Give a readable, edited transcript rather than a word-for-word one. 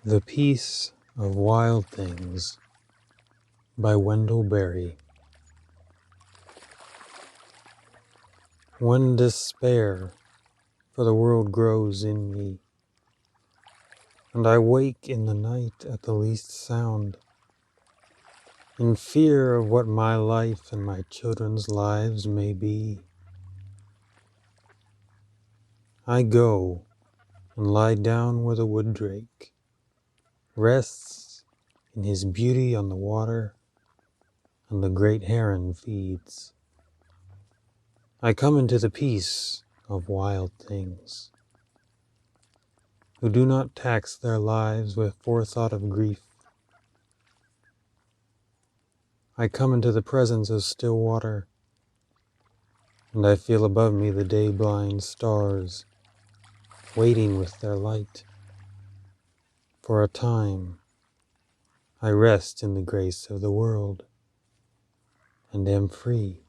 The Peace of Wild Things by Wendell Berry. When despair for the world grows in me, and I wake in the night at the least sound, in fear of what my life and my children's lives may be, I go and lie down where the wood drake rests in his beauty on the water, and the great heron feeds. I come into the peace of wild things, who do not tax their lives with forethought of grief. I come into the presence of still water, and I feel above me the day-blind stars waiting with their light. For a time, I rest in the grace of the world, and am free.